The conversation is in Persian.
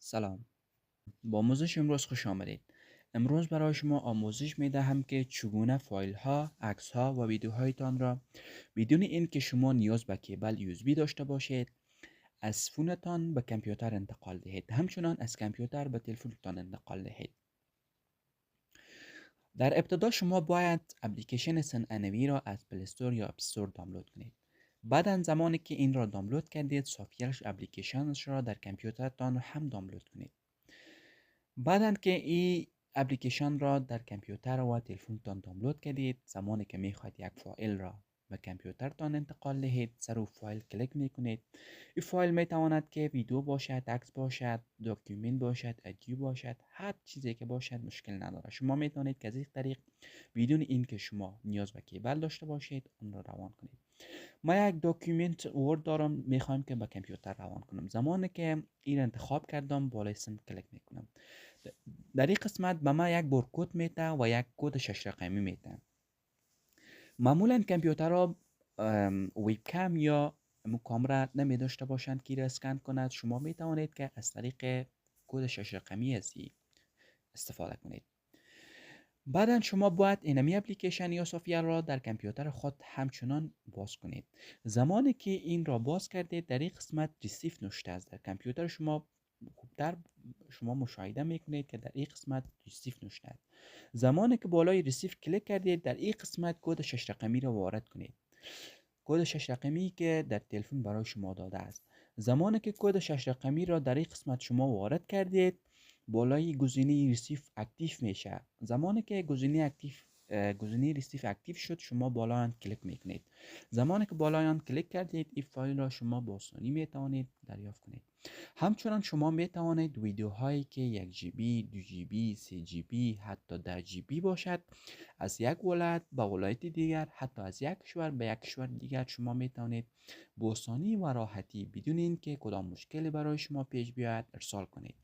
سلام. با آموزش امروز خوش آمدید. امروز برای شما آموزش می دهم که چگونه فایل ها، عکس ها و ویدیوهایتان را بدون اینکه شما نیاز به کیبل USB داشته باشید از فونتان به کامپیوتر انتقال دهید. همچنان از کامپیوتر به تلفنتان انتقال دهید. در ابتدا شما باید اپلیکیشن سن انوی را از پلی استور یا اپ استور دانلود کنید. بعد زمانی که این را دانلود کردید، سافیرش اپلیکیشنش را در کامپیوترتان هم دانلود کنید. بعد که این اپلیکیشن را در کامپیوتر و تلفنتان دانلود کردید، زمانی که میخواهید یک فایل را به کامپیوترتان انتقال دهید، سر او فایل کلیک میکنید. این فایل میتواند که ویدیو باشد، عکس باشد، داکیومنت باشد، ادیو باشد، هر چیزی که باشد مشکل نداره. شما میتونید که از این طریق بدون اینکه شما نیاز به کیبل داشته باشید اون را روان کنید. ما یک داکیومنت ورد دارم، میخوایم که به کامپیوتر روان کنم. زمانی که این انتخاب کردم، بالای سن کلیک میکنم. در این قسمت به ما یک بارکد میده و یک کد 6 رقمی میده. معمولا کامپیوترها ویب کم یا کامera نمی داشته باشند که را اسکن کند. شما می توانید که از طریق کد 6 رقمی از این استفاده کنید. بعدا شما باید اینمی اپلیکیشن یا سافیر را در کامپیوتر خود همچنان باز کنید. زمانی که این را باز کردید، در این قسمت ریسیف نوشته است. در کامپیوتر شما خوبتر شما مشاهده میکنید که در این قسمت ریسیف نوشته است. زمانی که بالای ریسیف کلیک کردید، در این قسمت کد 6 رقمی را وارد کنید. کد 6 رقمی که در تلفن برای شما داده است. زمانی که کد 6 رقمی را در این قسمت شما وارد کردید، بالای گزینه ریسیف اکتیو میشه. زمانی که گزینه ریسیف اکتیو شد، شما بالا آن کلیک میکنید. زمانی که بالای آن کلیک کردید، این فایل را شما با آسانی میتوانید دریافت کنید. همچنان شما میتوانید ویدیوهایی که 1 جی بی، 2 جی بی، 3 جی بی، حتی 10 جی بی باشد، از یک ولایت به ولایت دیگر، حتی از یک کشور به یک کشور دیگر شما میتوانید با آسانی و راحتی بدون اینکه کدام مشکلی برای شما پیش بیاید ارسال کنید.